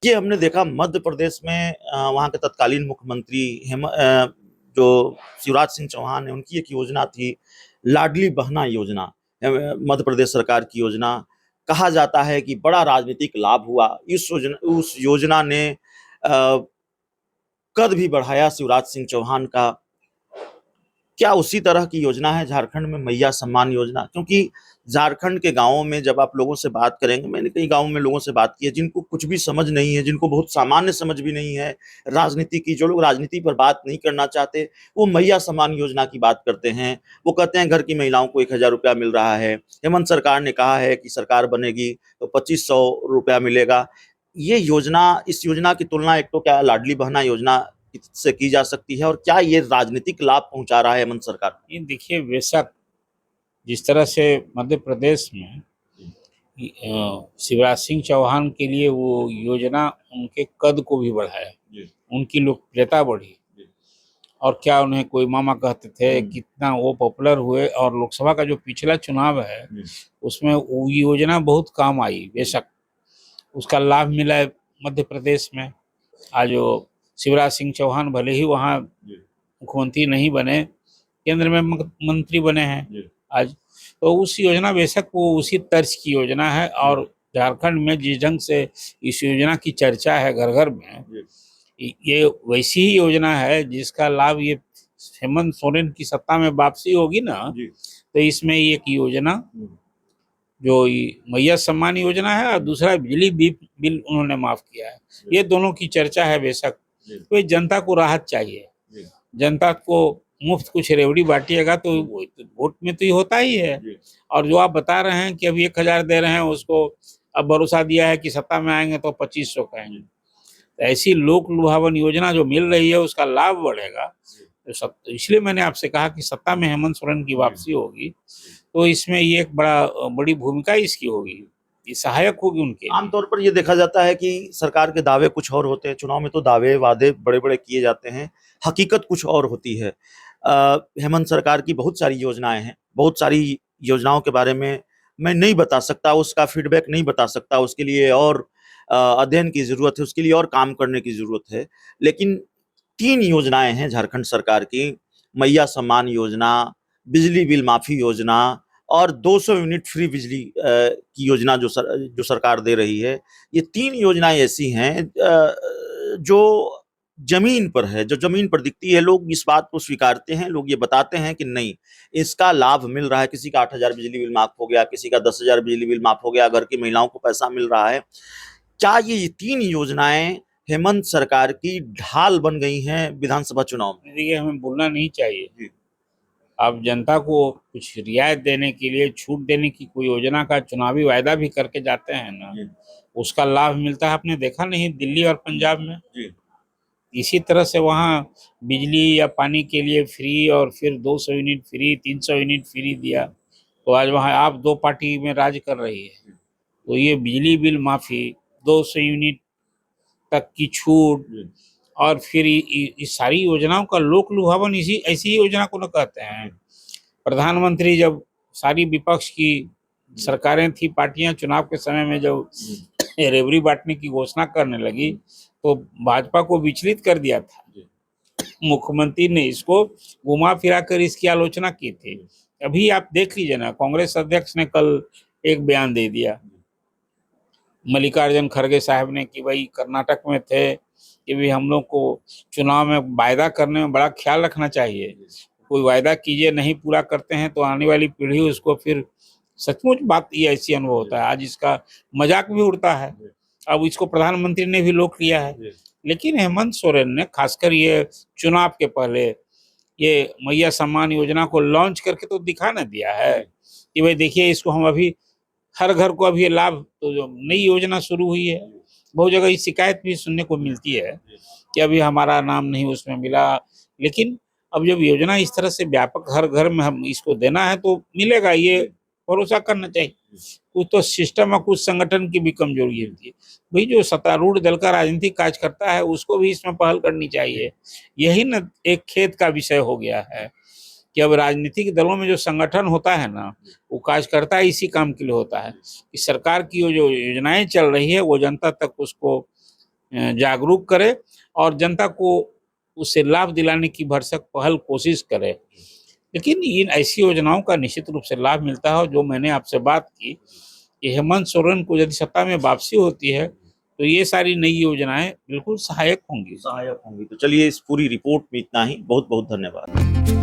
ये हमने देखा मध्य प्रदेश में वहाँ के तत्कालीन मुख्यमंत्री जो शिवराज सिंह चौहान है, उनकी एक योजना थी, लाडली बहना योजना। मध्य प्रदेश सरकार की योजना। कहा जाता है कि बड़ा राजनीतिक लाभ हुआ उस योजना ने कद भी बढ़ाया शिवराज सिंह चौहान का। क्या उसी तरह की योजना है झारखंड में मैया सम्मान योजना? क्योंकि झारखंड के गांवों में जब आप लोगों से बात करेंगे, मैंने कई गांवों में लोगों से बात की है जिनको कुछ भी समझ नहीं है, जिनको बहुत सामान्य समझ भी नहीं है राजनीति की, जो लोग राजनीति पर बात नहीं करना चाहते, वो मैया सम्मान योजना की बात करते हैं। वो कहते हैं घर की महिलाओं को 1,000 रुपया मिल रहा है, हेमंत सरकार ने कहा है कि सरकार बनेगी तो 2,500 रुपया मिलेगा। ये योजना, इस योजना की तुलना एक तो क्या लाडली बहना योजना से की जा सकती है, और क्या ये राजनीतिक लाभ पहुंचा रहा है हेमंत सरकार? ये देखिए, बेशक जिस तरह से मध्य प्रदेश में शिवराज सिंह चौहान के लिए वो योजना उनके कद को भी बढ़ाया, उनकी लोकप्रियता बढ़ी, और क्या उन्हें कोई मामा कहते थे, कितना वो पॉपुलर हुए। और लोकसभा का जो पिछला चुनाव है उसमें वो योजना बहुत काम आई। बेशक उसका लाभ मिला है मध्य प्रदेश में। आज वो शिवराज सिंह चौहान भले ही वहाँ मुख्यमंत्री नहीं बने, केंद्र में मंत्री बने हैं आज, तो उस योजना बेशक वो उसी तर्ज की योजना है। और झारखंड में जिस ढंग से इस योजना की चर्चा है घर घर में, ये वैसी ही योजना है जिसका लाभ ये हेमंत सोरेन की सत्ता में वापसी होगी ना, तो इसमें एक योजना जो मैया सम्मान योजना है और दूसरा बिजली बिल उन्होंने माफ किया है, ये दोनों की चर्चा है। बेशक तो जनता को राहत चाहिए, जनता को मुफ्त कुछ रेवड़ी बांटिएगा तो वोट में तो ये होता ही है। और जो आप बता रहे हैं कि अभी 1,000 दे रहे हैं, उसको अब भरोसा दिया है कि सत्ता में आएंगे तो 2,500 कहेंगे। तो ऐसी लोक लुभावन योजना जो मिल रही है उसका लाभ बढ़ेगा। तो इसलिए मैंने आपसे कहा कि सत्ता में हेमंत सोरेन की वापसी होगी तो इसमें ये एक बड़ी भूमिका इसकी होगी, ये सहायक होगी उनके। आमतौर पर ये देखा जाता है कि सरकार के दावे कुछ और होते हैं, चुनाव में तो दावे वादे बड़े बड़े किए जाते हैं, हकीकत कुछ और होती है। हेमंत सरकार की बहुत सारी योजनाएं हैं, बहुत सारी योजनाओं के बारे में मैं नहीं बता सकता, उसका फीडबैक नहीं बता सकता, उसके लिए और अध्ययन की जरूरत है, उसके लिए और काम करने की जरूरत है। लेकिन 3 योजनाएं हैं झारखंड सरकार की, मैया सम्मान योजना, बिजली बिल माफी योजना और 200 यूनिट फ्री बिजली की योजना जो सरकार दे रही है। ये 3 योजनाएं ऐसी हैं जो जमीन पर है, जो जमीन पर दिखती है। लोग इस बात को स्वीकारते हैं, लोग ये बताते हैं कि नहीं, इसका लाभ मिल रहा है। किसी का 8,000 बिजली बिल माफ हो गया, किसी का 10,000 बिजली बिल माफ हो गया, घर की महिलाओं को पैसा मिल रहा है। क्या ये 3 योजनाएं हेमंत सरकार की ढाल बन गई हैं विधानसभा चुनाव में? देखिए, हमें बोलना नहीं चाहिए। आप जनता को कुछ रियायत देने के लिए, छूट देने की कोई योजना का चुनावी वायदा भी करके जाते हैं ना, उसका लाभ मिलता है। आपने देखा नहीं दिल्ली और पंजाब में इसी तरह से वहाँ बिजली या पानी के लिए फ्री, और फिर 200 यूनिट फ्री, 300 यूनिट फ्री दिया। तो आज वहाँ आप दो पार्टी में राज कर रही है, तो ये बिजली बिल माफी, 200 यूनिट तक की छूट, और फिर इस सारी योजनाओं का लोक लुभावन इसी ऐसी योजना को न कहते हैं। प्रधानमंत्री जब सारी विपक्ष की सरकारें थी, पार्टियां चुनाव के समय में जब रेवड़ी बांटने की घोषणा करने लगी तो भाजपा को विचलित कर दिया था। मुख्यमंत्री ने इसको घुमा फिरा कर इसकी आलोचना की थी। अभी आप देख लीजिए ना, कांग्रेस अध्यक्ष ने कल एक बयान दे दिया, मल्लिकार्जुन खड़गे साहब ने, कि भाई कर्नाटक में थे कि भाई हम लोग को चुनाव में वायदा करने में बड़ा ख्याल रखना चाहिए। कोई वायदा कीजिए, नहीं पूरा करते हैं तो आने वाली पीढ़ी उसको फिर सचमुच बात ये ऐसी अनुभव होता है। आज इसका मजाक भी उड़ता है, अब इसको प्रधानमंत्री ने भी रोक लिया है। लेकिन हेमंत सोरेन ने खासकर ये चुनाव के पहले ये मैया सम्मान योजना को लॉन्च करके तो दिखा ना दिया है कि भाई देखिए, इसको हम अभी हर घर को अभी लाभ, तो जो नई योजना शुरू हुई है, बहुत जगह इस शिकायत भी सुनने को मिलती है कि अभी हमारा नाम नहीं उसमें मिला। लेकिन अब जब योजना इस तरह से व्यापक हर घर में हम इसको देना है तो मिलेगा, ये भरोसा करना चाहिए। कुछ तो सिस्टम और कुछ संगठन की भी कमजोरी होती है। भाई जो सत्तारूढ़ दल का राजनीतिक काज करता है उसको भी इसमें पहल करनी चाहिए। यही न एक खेद का विषय हो गया है कि अब राजनीतिक दलों में जो संगठन होता है ना, वो कार्यकर्ता इसी काम के लिए होता है कि सरकार की जो योजनाएं चल रही है वो जनता तक उसको जागरूक करे और जनता को उससे लाभ दिलाने की भरसक पहल कोशिश करे। लेकिन इन ऐसी योजनाओं का निश्चित रूप से लाभ मिलता है, और जो मैंने आपसे बात की कि हेमंत सोरेन को यदि सत्ता में वापसी होती है तो ये सारी नई योजनाएं बिल्कुल सहायक होंगी। तो चलिए, इस पूरी रिपोर्ट में इतना ही। बहुत बहुत धन्यवाद।